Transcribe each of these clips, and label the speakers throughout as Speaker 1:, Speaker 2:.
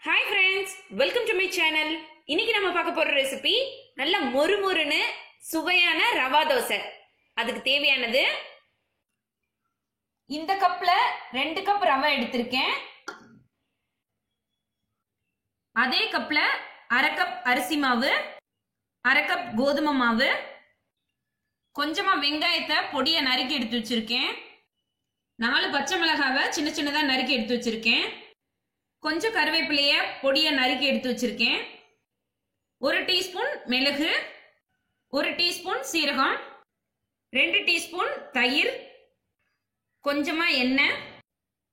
Speaker 1: Hi friends, welcome to my channel. இன்னைக்கு நம்ம பார்க்க போற ரெசிபி நல்ல மொறுமொறுன்னு சுவையான ரவா தோசை. அதுக்கு தேவையானது இந்த கப்ல 2 கப் ரவை எடுத்திருக்கேன். அதே கப்ல 1/2 கப் அரிசி மாவு, 1/2 கப் கோதுமை மாவு, கொஞ்சமா வெங்காயத்தை பொடியா நறுக்கி எடுத்து வச்சிருக்கேன். 4 பச்சை மிளகாவை சின்ன சின்னதா நறுக்கி எடுத்து வச்சிருக்கேன். கொஞ்சம் கருவேப்பிலைய பொடியா நறுக்கி எடுத்து வச்சிருக்கேன். 1 டீஸ்பூன் மிளகு, 1 டீஸ்பூன் சீரகம், 2 டீஸ்பூன் தயிர், கொஞ்சமா எண்ணெய்,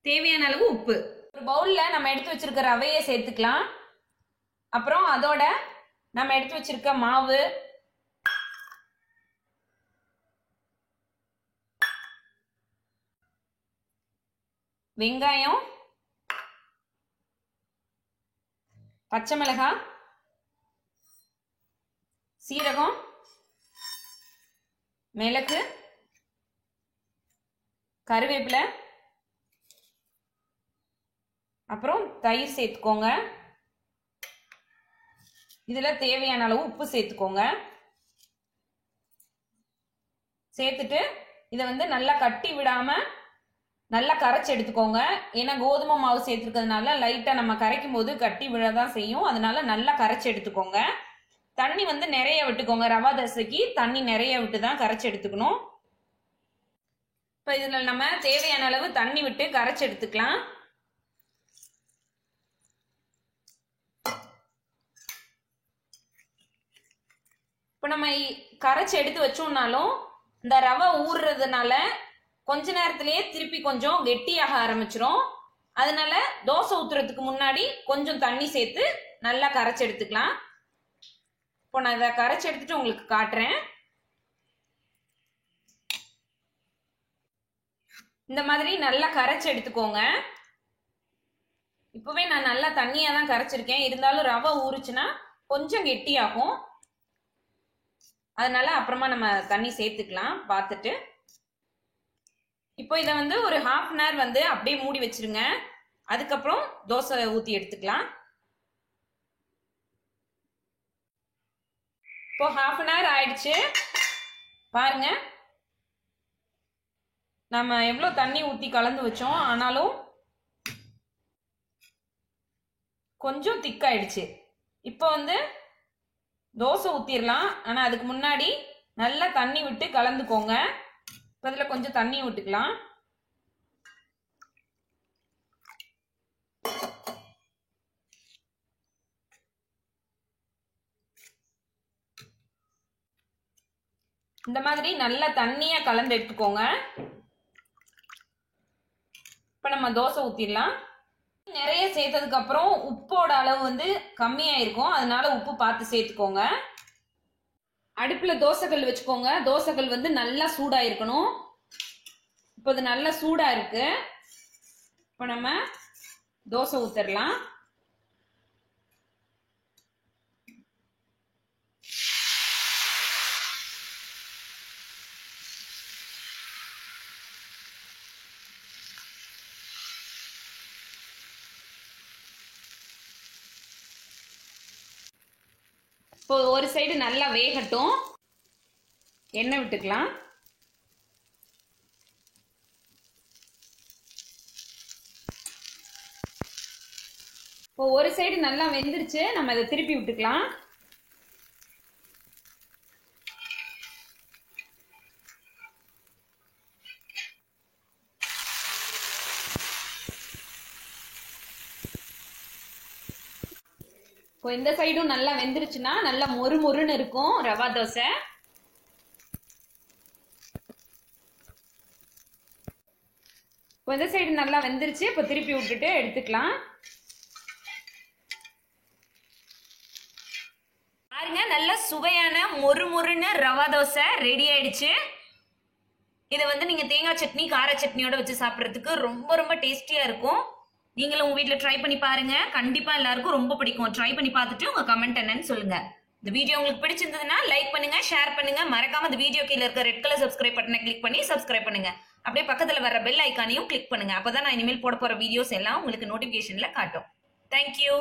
Speaker 1: தேவையான அளவு உப்பு. ஒரு பவுல்ல நம்ம எடுத்து வச்சிருக்க ரவையை சேர்த்துக்கலாம். அப்புறம் அதோட நம்ம எடுத்து வச்சிருக்க மாவு, வெங்காயம், பச்சை மிளகாய், சீரகம், மிளகு, கருவேப்பிலை, அப்புறம் தயிர் சேர்த்துக்கோங்க. இதுல தேவையான அளவு உப்பு சேர்த்துக்கோங்க. சேர்த்துட்டு இதை நல்லா கட்டி விடாம நல்லா கரைச்சி எடுத்துக்கோங்க. ஏன்னா கோதுமை மாவு சேர்த்துருக்கிறதுனால லைட்டா நம்ம கரைக்கும் போது கட்டி விழதான் செய்யும். அதனால நல்லா கரைச்சி எடுத்துக்கோங்க. தண்ணி நிறைய விட்டுக்கோங்க. ரவா தோசைக்கு தண்ணி நிறைய விட்டு தான் கரைச்சி எடுத்துக்கணும். இப்ப இதுல நம்ம தேவையான அளவு தண்ணி விட்டு கரைச்சி எடுத்துக்கலாம். இப்ப நம்ம கரைச்சி எடுத்து வச்சோம்னாலும் இந்த ரவை ஊறுறதுனால கொஞ்ச நேரத்திலேயே திருப்பி கொஞ்சம் கெட்டியாக ஆரம்பிச்சிரும். அதனால தோசை ஊத்துறதுக்கு முன்னாடி கொஞ்சம் தண்ணி சேர்த்து நல்லா கரைச்சி எடுத்துக்கலாம். இப்போ நான் இதை கரைச்சி எடுத்துட்டு உங்களுக்கு காட்டுறேன். இந்த மாதிரி நல்லா கரைச்சி எடுத்துக்கோங்க. இப்பவே நான் நல்லா தண்ணியா தான் கரைச்சிருக்கேன். இருந்தாலும் ரவை ஊறுச்சுன்னா கொஞ்சம் கெட்டியாகும். அதனால அப்புறமா நம்ம தண்ணி சேர்த்துக்கலாம் பார்த்துட்டு. இப்போ இதை ஒரு 1/2 hour அப்படியே மூடி வச்சிருங்க. அதுக்கப்புறம் தோசை ஊத்தி எடுத்துக்கலாம். இப்போ 1/2 hour ஆயிடுச்சு. பாருங்க, நம்ம எவ்வளவு தண்ணி ஊத்தி கலந்து வச்சோம். ஆனாலும் கொஞ்சம் திக்காயிடுச்சு. இப்போ தோசை ஊத்திடலாம். ஆனா அதுக்கு முன்னாடி நல்லா தண்ணி விட்டு கலந்துக்கோங்க. அதில் கொஞ்சம் தண்ணி விட்டுக்கலாம். இந்த மாதிரி நல்லா தண்ணியா கலந்து எடுத்துக்கோங்க. இப்ப நம்ம தோசை ஊத்திடலாம். நிறைய சேர்த்ததுக்கு அப்புறம் உப்போட அளவு கம்மியா இருக்கும். அதனால உப்பு பார்த்து சேர்த்துக்கோங்க. அடுப்புல தோசைக்கல் வச்சுக்கோங்க. தோசைக்கல் நல்லா சூடா இருக்கணும். இப்போ இது நல்லா சூடா இருக்கு. இப்போ நம்ம தோசை ஊத்திடலாம். இப்போ ஒரு சைடு நல்லா வேகட்டும். எண்ணெய் விட்டுக்கலாம். இப்போ ஒரு சைடு நல்லா வெந்துருச்சு. நம்ம இதை திருப்பி விட்டுக்கலாம். இப்போ இந்த சைடும் நல்லா வெந்துருச்சுன்னா நல்லா மொறுமொறுன்னு இருக்கும் ரவா தோசை. இப்போ இந்த சைடு நல்லா வெந்துருச்சு. இப்போ திருப்பி விட்டுட்டு எடுத்துக்கலாம். பாருங்க, நல்ல சுவையான மொறுமொறுன்னு ரவா தோசை ரெடி ஆயிடுச்சு. இதை நீங்க தேங்காய் சட்னி, கார சட்னியோட வச்சு சாப்பிட்றதுக்கு ரொம்ப ரொம்ப டேஸ்டியா இருக்கும். நீங்களும் உங்க வீட்டில் ட்ரை பண்ணி பாருங்க. கண்டிப்பா எல்லாருக்கும் ரொம்ப பிடிக்கும். ட்ரை பண்ணி பார்த்துட்டு உங்க கமெண்ட் என்னன்னு சொல்லுங்க. இந்த வீடியோ உங்களுக்கு பிடிச்சிருந்ததுன்னா லைக் பண்ணுங்க, ஷேர் பண்ணுங்க. மறக்காம இந்த வீடியோ கீழே இருக்க ரெட் கலர் சப்ஸ்கிரைப் பட்டனை கிளிக் பண்ணி சப்ஸ்கிரைப் பண்ணுங்க. அப்படியே பக்கத்துல வர பெல் ஐக்கானையும் கிளிக் பண்ணுங்க. அப்பதான் நான் இனிமேல் போட போற வீடியோஸ் எல்லாம் உங்களுக்கு நோட்டிபிகேஷன்ல காட்டும். தேங்க்யூ.